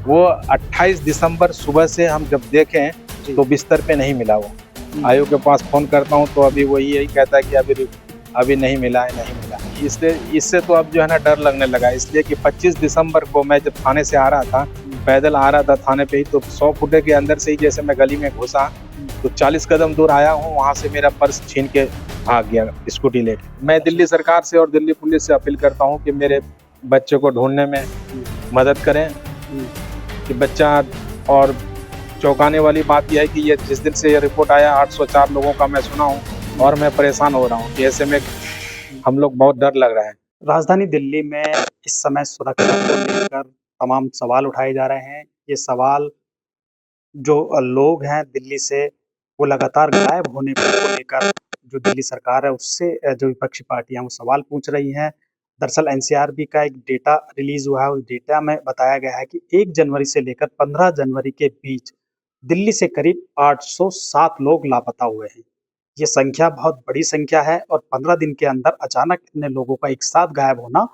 वो 28 दिसंबर सुबह से हम जब देखें जी। तो बिस्तर पे नहीं मिला वो। आयु के पास फ़ोन करता हूँ तो अभी वही यही कहता है कि अभी नहीं मिला है, नहीं मिला। इससे तो अब जो है ना डर लगने लगा, इसलिए कि 25 दिसंबर को मैं जब थाने से आ रहा था, पैदल आ रहा था थाने पे ही, तो 100 फुटे के अंदर से ही जैसे मैं गली में घुसा तो 40 कदम दूर आया हूँ, वहाँ से मेरा पर्स छीन के भाग गया स्कूटी लेके। मैं दिल्ली सरकार से और दिल्ली पुलिस से अपील करता हूँ कि मेरे बच्चे को ढूँढने में मदद करें कि बच्चा। और चौंकाने वाली बात यह है कि ये जिस दिन से ये रिपोर्ट आया 804 लोगों का मैं सुना हूँ और मैं परेशान हो रहा हूँ कि ऐसे में हम लोग बहुत डर लग रहा है। राजधानी दिल्ली में इस समय सुरक्षा को लेकर तमाम सवाल उठाए जा रहे हैं। ये सवाल जो लोग हैं दिल्ली से, वो लगातार गायब होने को लेकर जो दिल्ली सरकार है उससे जो विपक्षी पार्टियां वो सवाल पूछ रही हैं। दरअसल एनसीआरबी का एक डेटा रिलीज हुआ है, उस डेटा में बताया गया है कि 1 जनवरी से लेकर 15 जनवरी के बीच दिल्ली से करीब 807 लोग लापता हुए हैं। ये संख्या बहुत बड़ी संख्या है और 15 दिन के अंदर अचानक इतने लोगों का एक साथ गायब होना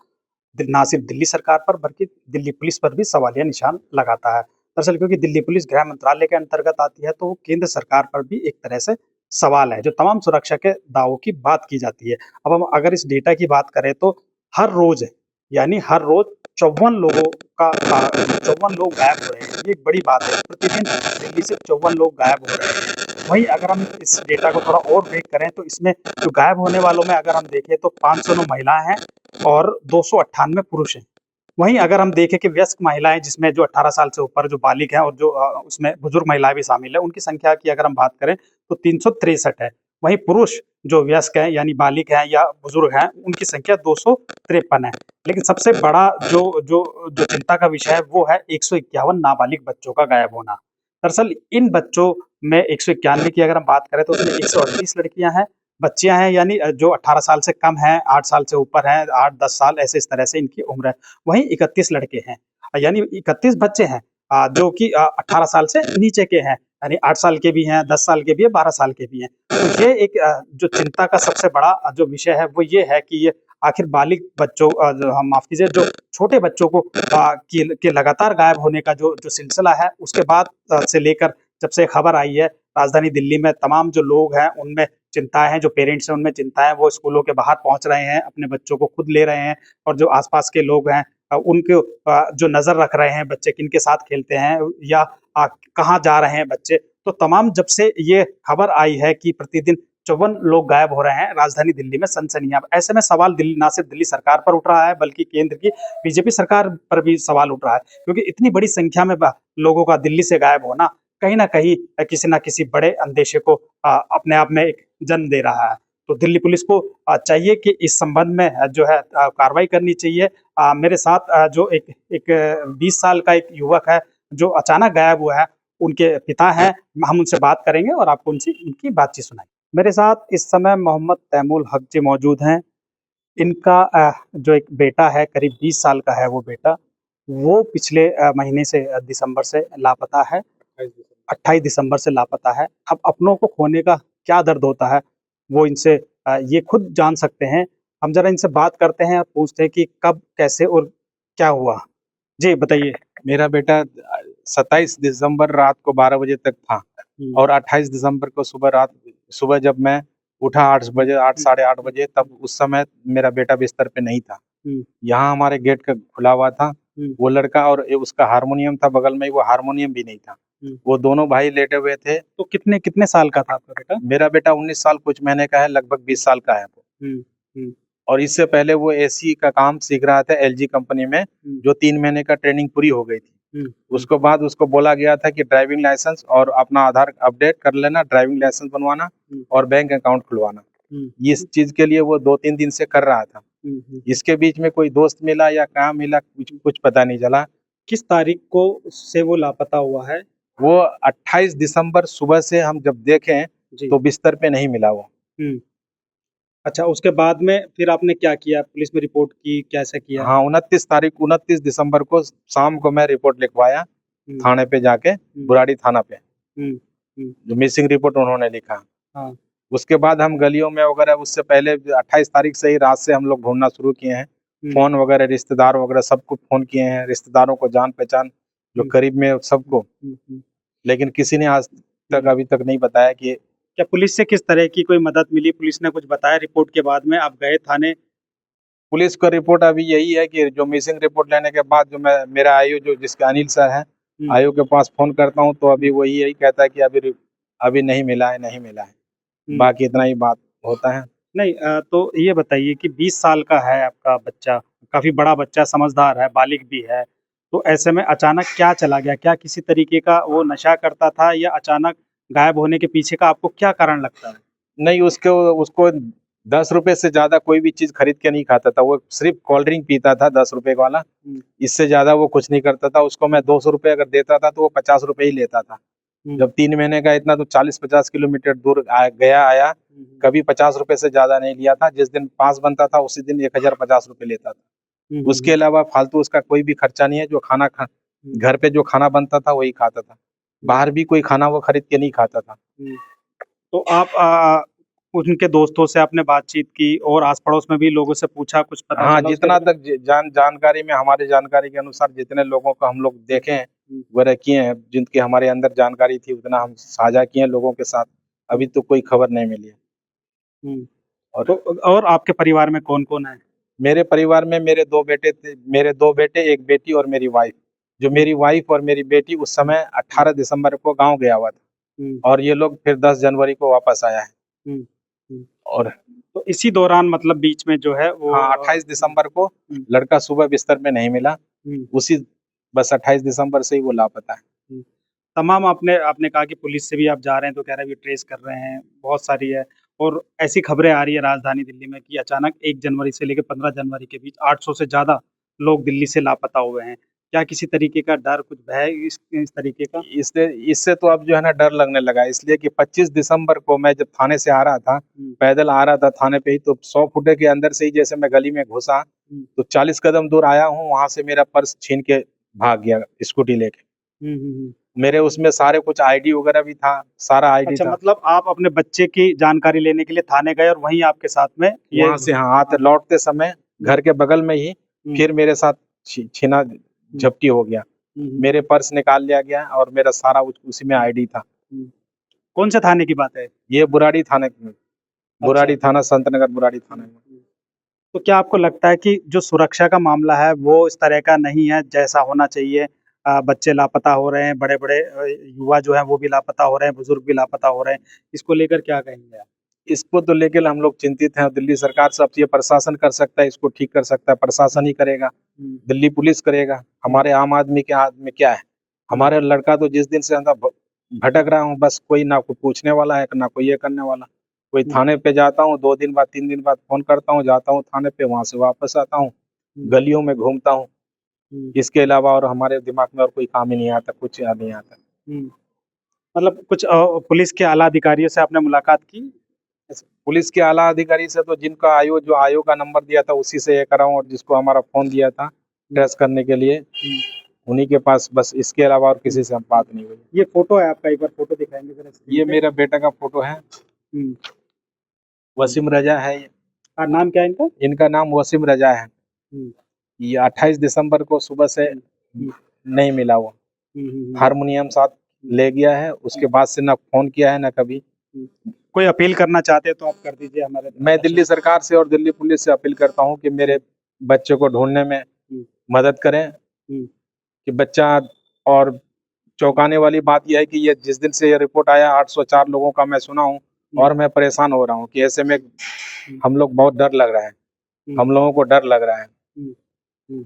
ना सिर्फ दिल्ली सरकार पर बल्कि दिल्ली पुलिस पर भी सवालिया निशान लगाता है। दरअसल क्योंकि दिल्ली पुलिस गृह मंत्रालय के अंतर्गत आती है तो वो केंद्र सरकार पर भी एक तरह से सवाल है, जो तमाम सुरक्षा के दावों की बात की जाती है। अब हम अगर इस डेटा की बात करें तो हर रोज यानी हर रोज 54 लोगों का 54 लोग गायब हो रहे हैं। ये एक बड़ी बात है। प्रतिदिन दिल्ली से 54 लोग गायब हो रहे हैं। वहीं अगर हम इस डेटा को थोड़ा और ब्रेक करें तो इसमें जो गायब होने वालों में अगर हम देखें तो 509 महिलाएं हैं और 298 पुरुष हैं। वहीं अगर हम देखें कि वयस्क महिलाएं जिसमें जो 18 साल से ऊपर जो बालिग हैं और जो उसमें बुजुर्ग महिलाएं भी शामिल है, उनकी संख्या की अगर हम बात करें तो 363 है। वहीं पुरुष जो वयस्क हैं यानी बालिग हैं या बुजुर्ग हैं, उनकी संख्या 253 है। लेकिन सबसे बड़ा जो जो जो चिंता का विषय है वो है 151 नाबालिग बच्चों का गायब होना। दरअसल इन बच्चों में 191 की अगर हम बात करें तो उसमें 138 लड़कियां हैं, बच्चियां हैं यानी जो 18 साल से कम हैं, 8 साल से ऊपर हैं, 8-10 साल ऐसे इस तरह से इनकी उम्र है। वहीं 31 लड़के हैं, यानी 31 बच्चे हैं जो कि 18 साल से नीचे के हैं, यानी 8 साल के भी हैं, 10 साल के भी हैं, 12 साल के भी हैं। तो ये एक जो चिंता का सबसे बड़ा जो विषय है वो ये है कि ये आखिर बालिग बच्चों जो हम माफ कीजिए जो छोटे बच्चों को के लगातार गायब होने का जो जो सिलसिला है उसके बाद से लेकर जब से खबर आई है राजधानी दिल्ली में तमाम जो लोग हैं उनमें चिंताएं हैं, जो पेरेंट्स हैं उनमें चिंताएं हैं, वो स्कूलों के बाहर पहुंच रहे हैं, अपने बच्चों को खुद ले रहे हैं और जो आसपास के लोग हैं उनको जो नजर रख रहे हैं बच्चे किनके साथ खेलते हैं या कहाँ जा रहे हैं बच्चे। तो तमाम जब से ये खबर आई है कि प्रतिदिन 54 लोग गायब हो रहे हैं राजधानी दिल्ली में सनसनी। अब ऐसे में सवाल दिल्ली ना सिर्फ दिल्ली सरकार पर उठ रहा है बल्कि केंद्र की बीजेपी सरकार पर भी सवाल उठ रहा है, क्योंकि इतनी बड़ी संख्या में लोगों का दिल्ली से गायब होना कहीं ना कहीं किसी ना किसी बड़े अंदेशे को अपने आप में एक जन्म दे रहा है। तो दिल्ली पुलिस को चाहिए कि इस संबंध में जो है कार्रवाई करनी चाहिए। मेरे साथ जो एक 20 साल का एक युवक है जो अचानक गायब हुआ है, उनके पिता हैं, हम उनसे बात करेंगे और आपको उनकी बातचीत सुनाएंगे। मेरे साथ इस समय मोहम्मद तैमूर हक जी मौजूद हैं। इनका जो एक बेटा है करीब 20 साल का है वो बेटा, वो पिछले महीने से दिसंबर से लापता है, 28 दिसंबर से लापता है। अब अपनों को खोने का क्या दर्द होता है वो इनसे ये खुद जान सकते हैं। हम जरा इनसे बात करते हैं और पूछते हैं कि कब, कैसे और क्या हुआ। जी बताइए। मेरा बेटा 27 दिसंबर रात को 12 बजे तक था और 28 दिसंबर को सुबह जब मैं उठा 8 बजे, 8 साढ़े 8 बजे, तब उस समय मेरा बेटा बिस्तर पे नहीं था। यहाँ हमारे गेट का खुला हुआ था, वो लड़का और उसका हारमोनियम था बगल में ही, वो हारमोनियम भी नहीं था। वो दोनों भाई लेटे हुए थे। तो कितने कितने साल का था आपका बेटा? मेरा बेटा 19 साल कुछ महीने का है, लगभग 20 साल का है वो। और इससे पहले वो एसी का काम सीख रहा था एलजी कंपनी में, जो 3 महीने का ट्रेनिंग पूरी हो गई थी। उसके बाद उसको बोला गया था कि ड्राइविंग लाइसेंस और अपना आधार अपडेट कर लेना, ड्राइविंग लाइसेंस बनवाना और बैंक अकाउंट खुलवाना। इस चीज के लिए वो 2-3 दिन से कर रहा था। इसके बीच में कोई दोस्त मिला या कहाँ मिला, कुछ पता नहीं चला। किस तारीख को से वो लापता हुआ है? वो 28 दिसंबर सुबह से हम जब देखें तो बिस्तर पे नहीं मिला वो। अच्छा, उसके बाद में फिर आपने क्या किया? पुलिस में रिपोर्ट की, कैसे किया? हाँ, 29 दिसंबर को शाम को मैं रिपोर्ट लिखवाया थाने पे जाके, बुराड़ी थाना पे, जो मिसिंग रिपोर्ट उन्होंने लिखा। हाँ। उसके बाद हम गलियों में वगैरह, उससे पहले 28 तारीख से ही रात से हम लोग ढूंढना शुरू किए हैं। फोन वगैरह, रिश्तेदार वगैरह सबको फोन किए हैं, रिश्तेदारों को जान पहचान जो करीब में सबको, लेकिन किसी ने आज तक अभी तक नहीं बताया कि क्या पुलिस से किस तरह की कोई मदद मिली? पुलिस ने कुछ बताया रिपोर्ट के बाद में? आप गए थाने? पुलिस का रिपोर्ट अभी यही है कि जो मिसिंग रिपोर्ट लेने के बाद जो मैं मेरा आईओ जो जिसके अनिल सर हैं, आईओ के पास फोन करता हूँ तो अभी वही यही कहता है कि अभी नहीं मिला है, नहीं मिला है। बाकी इतना ही बात होता है। नहीं तो ये बताइए कि 20 साल का है आपका बच्चा, काफ़ी बड़ा बच्चा, समझदार है, बालिग भी है। तो ऐसे में अचानक क्या चला गया? क्या किसी तरीके का वो नशा करता था या अचानक गायब होने के पीछे का आपको क्या कारण लगता है? नहीं, उसको 10 रुपए से ज़्यादा कोई भी चीज़ खरीद के नहीं खाता था। वो सिर्फ़ कोल्ड ड्रिंक पीता था 10 रुपए वाला। इससे ज़्यादा वो कुछ नहीं करता था। उसको मैं 200 रुपए अगर देता था तो वो 50 रुपए ही लेता था। जब 3 महीने का इतना तो 40-50 किलोमीटर दूर गया आया, कभी 50 रुपए से ज़्यादा नहीं लिया था। जिस दिन पास बनता था उसी दिन 1050 रुपए लेता था। उसके अलावा फालतू उसका कोई भी खर्चा नहीं है। जो खाना घर पे जो खाना बनता था वही खाता था। बाहर भी कोई खाना वो खरीद के नहीं खाता था। तो आप उनके दोस्तों से आपने बातचीत की और आस-पड़ोस में भी लोगों से पूछा, कुछ पता हाँ, चला जितना उसके तक जानकारी में, हमारी जानकारी के अनुसार जितने लोगों को हम लोग देखे हैं, वगैरह किए हैं, जिनकी हमारे अंदर जानकारी थी उतना हम साझा किए हैं लोगों के साथ। अभी तो कोई खबर नहीं मिली है। हुँ। और तो और आपके परिवार में कौन-कौन है? मेरे परिवार में मेरे 2 बेटे थे, मेरे 2 बेटे, 1 बेटी और मेरी वाइफ़। जो मेरी वाइफ़ और मेरी बेटी उस समय 18 दिसंबर को गाँव गया हुआ था हुँ, और ये लोग फिर 10 जनवरी को वापस आया है। हुँ, हुँ। और तो इसी दौरान मतलब बीच में जो है वो हाँ, 28 दिसंबर को हुँ, लड़का सुबह बिस्तर में नहीं मिला। हुँ, उसी बस 28 दिसंबर से ही वो लापता है। हुँ। तमाम आपने आपने कहा कि पुलिस से भी आप जा रहे हैं तो कह रहे हैं अभी ट्रेस कर रहे हैं, बहुत सारी है और ऐसी खबरें आ रही है राजधानी दिल्ली में कि अचानक 1 जनवरी से लेकर 15 जनवरी के बीच 800 से ज़्यादा लोग दिल्ली से लापता हुए हैं। क्या किसी तरीके का डर, कुछ भय इस तरीके का? इससे इससे तो अब जो है ना डर लगने लगा है, इसलिए कि 25 दिसंबर को मैं जब थाने से आ रहा था, हुँ, पैदल आ रहा था थाने पे ही, तो 100 फुटे के अंदर से ही जैसे मैं गली में घुसा, हुँ, तो 40 कदम दूर आया हूँ, वहाँ से मेरा पर्स छीन के भाग गया स्कूटी लेके। हुँ, हुँ, हुँ। मेरे उसमें सारे कुछ आईडी वगैरह भी था, सारा आईडी अच्छा था। मतलब आप अपने बच्चे की जानकारी लेने के लिए थाने गए और वहीं आपके साथ में ये वहाँ से हाँ, आते लौटते समय घर के बगल में ही हुँ, फिर मेरे साथ छीना झपटी हो गया। हुँ, हुँ, मेरे पर्स निकाल लिया गया और मेरा सारा उसी में आईडी था। हुँ। कौन से थाने की बात है? ये बुराड़ी अच्छा। थाना, संतनगर बुराड़ी थाना में। तो क्या आपको लगता है कि जो सुरक्षा का मामला है वो इस तरह का नहीं है जैसा होना चाहिए? बच्चे लापता हो रहे हैं, बड़े-बड़े युवा जो हैं वो भी लापता हो रहे हैं, बुजुर्ग भी लापता हो रहे हैं। इसको लेकर क्या कहेंगे आप? इसको तो लेके हम लोग चिंतित हैं। दिल्ली सरकार सब ये प्रशासन कर सकता है, इसको ठीक कर सकता है, प्रशासन ही करेगा, हुँ, दिल्ली पुलिस करेगा। हमारे आम आदमी के हाथ में क्या है? हमारे लड़का तो जिस दिन से अंदर भटक रहा हूँ, बस कोई ना कोई पूछने वाला है, ना कोई ये करने वाला। कोई हुँ, थाने पे जाता हूँ, 2 दिन बाद 3 दिन बाद फ़ोन करता हूँ, जाता हूँ थाने पे, वहाँ से वापस आता हूँ, हुँ, गलियों में घूमता हूँ। हुँ, इसके अलावा और हमारे दिमाग में और कोई काम ही नहीं आता, कुछ याद नहीं आता। हुँ। मतलब कुछ पुलिस के आला अधिकारियों से आपने मुलाकात की? पुलिस के आला अधिकारी से तो जिनका आयोग का नंबर दिया था उसी से ये करा हूँ, और जिसको हमारा फ़ोन दिया था हुँ, ट्रेस करने के लिए, हुँ, उन्हीं के पास, बस इसके अलावा और हुँ। किसी से हम बात नहीं हुई। ये फ़ोटो है आपका, एक बार फ़ोटो दिखाएँगे ज़रा स्क्रीन ये पे? मेरा बेटा का फ़ोटो है, हुँ, वसीम रज़ा है ये। नाम क्या है इनका? इनका नाम वसीम रज़ा है। हुँ, ये 28 दिसंबर को सुबह से हुँ, हुँ, नहीं मिला वो। हुँ, हुँ, हुँ, हारमोनियम साथ ले गया है, उसके बाद से ना फ़ोन किया है ना कभी। हुँ। कोई अपील करना चाहते हैं तो आप कर दीजिए हमारे मैं दर्शक दिल्ली सरकार से और दिल्ली पुलिस से अपील करता हूँ कि मेरे बच्चे को ढूँढने में हुँ, मदद करें, हुँ, कि बच्चा, और चौंकाने वाली बात ये है कि ये जिस दिन से ये रिपोर्ट आया 804 लोगों का मैं सुना हूँ, हुँ, और मैं परेशान हो रहा हूँ कि ऐसे में हुँ, हम लोग बहुत डर लग रहा है। हुँ, हम लोगों को डर लग रहा है। हुँ, हुँ।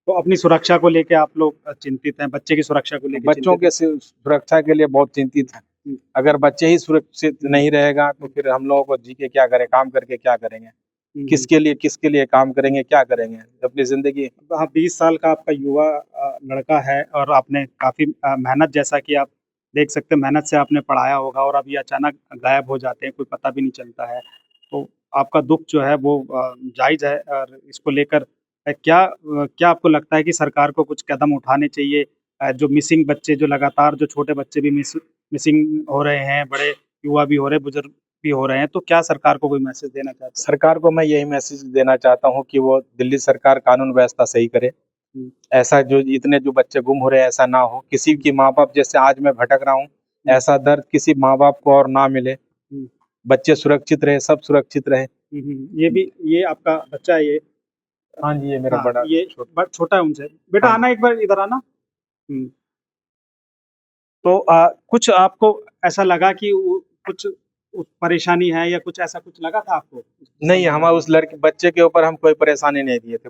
तो अपनी सुरक्षा को लेके आप लोग चिंतित हैं, बच्चे की सुरक्षा को लेके बच्चों चिंतित के हैं? सुरक्षा के लिए बहुत चिंतित हैं। हुँ, अगर बच्चे ही सुरक्षित हुँ, नहीं रहेगा तो फिर हम लोगों को जी के क्या करें, काम करके क्या करेंगे? हुँ, हुँ। किसके लिए काम करेंगे, क्या करेंगे? अपनी ज़िंदगी। हाँ, 20 साल का आपका युवा लड़का है और आपने काफ़ी मेहनत जैसा कि आप देख सकते हैं मेहनत से आपने पढ़ाया होगा और अभी अचानक गायब हो जाते हैं, कोई पता भी नहीं चलता है। तो आपका दुःख जो है वो जायज़ है और इसको लेकर क्या आपको लगता है कि सरकार को कुछ कदम उठाने चाहिए? जो मिसिंग बच्चे जो लगातार जो छोटे बच्चे भी मिसिंग हो रहे हैं, बड़े युवा भी हो रहे हैं, बुज़ुर्ग भी हो रहे हैं, तो क्या सरकार को कोई मैसेज देना चाहते हैं? सरकार को मैं यही मैसेज देना चाहता हूँ कि वो दिल्ली सरकार कानून व्यवस्था सही करे। ऐसा जो इतने जो बच्चे गुम हो रहे हैं ऐसा ना हो, किसी की माँ बाप जैसे आज मैं भटक रहा हूँ, ऐसा दर्द किसी माँ बाप को और ना मिले, बच्चे सुरक्षित रहे, सब सुरक्षित रहे। ये आपका बच्चा है ये? हाँ जी, ये मेरा हाँ, बड़ा ये छोटा है उनसे। बेटा हाँ। आना एक बार, इधर आना। तो कुछ आपको ऐसा लगा कि कुछ परेशानी है या कुछ ऐसा कुछ लगा था आपको? नहीं, हम उस लड़के बच्चे के ऊपर हम कोई परेशानी नहीं दिए थे,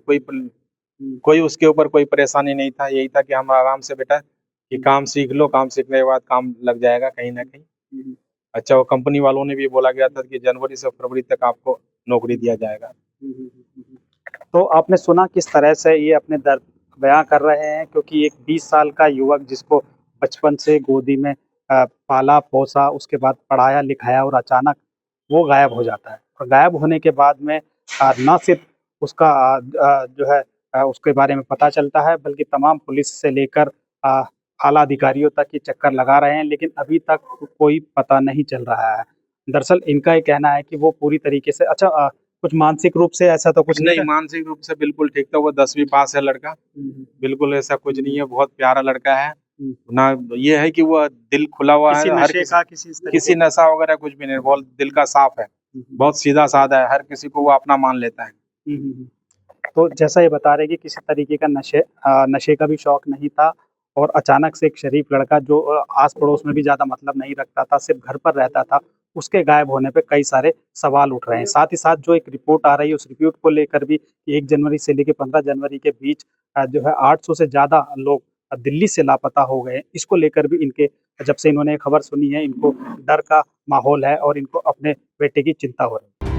कोई उसके ऊपर कोई परेशानी नहीं था। यही था कि हम आराम से बेटा कि काम सीख लो, काम सीखने के बाद काम लग जाएगा कहीं ना कहीं। अच्छा, वो कंपनी वालों ने भी बोला गया था कि जनवरी से फरवरी तक आपको नौकरी दिया जाएगा। तो आपने सुना किस तरह से ये अपने दर्द बयां कर रहे हैं, क्योंकि एक 20 साल का युवक जिसको बचपन से गोदी में पाला पोसा, उसके बाद पढ़ाया लिखाया और अचानक वो गायब हो जाता है। और गायब होने के बाद में न सिर्फ उसका जो है उसके बारे में पता चलता है, बल्कि तमाम पुलिस से लेकर आला अधिकारियों तक ये चक्कर लगा रहे हैं, लेकिन अभी तक कोई पता नहीं चल रहा है। दरअसल इनका ये कहना है कि वो पूरी तरीके से कुछ मानसिक रूप से ऐसा तो कुछ नहीं, है? मानसिक रूप से बिल्कुल ठीक था, वो 10वीं पास है लड़का, बिल्कुल ऐसा कुछ नहीं है, बहुत प्यारा लड़का है ना। ये है कि वो दिल खुला हुआ किसी है, हर नशे का किसी इस तरीके किसी नशा वगैरह कुछ भी नहीं, बहुत दिल का साफ है, बहुत सीधा साधा है, हर किसी को वो अपना मान लेता है। तो जैसा ये बता रहे कि किसी तरीके का नशे का भी शौक नहीं था, और अचानक से एक शरीफ लड़का जो आस पड़ोस में भी ज़्यादा मतलब नहीं रखता था, सिर्फ घर पर रहता था, उसके गायब होने पे कई सारे सवाल उठ रहे हैं। साथ ही साथ जो एक रिपोर्ट आ रही है, उस रिपोर्ट को लेकर भी 1 जनवरी से लेकर 15 जनवरी के बीच जो है 800 से ज़्यादा लोग दिल्ली से लापता हो गए हैं। इसको लेकर भी इनके, जब से इन्होंने ये खबर सुनी है, इनको डर का माहौल है और इनको अपने बेटे की चिंता हो रही है।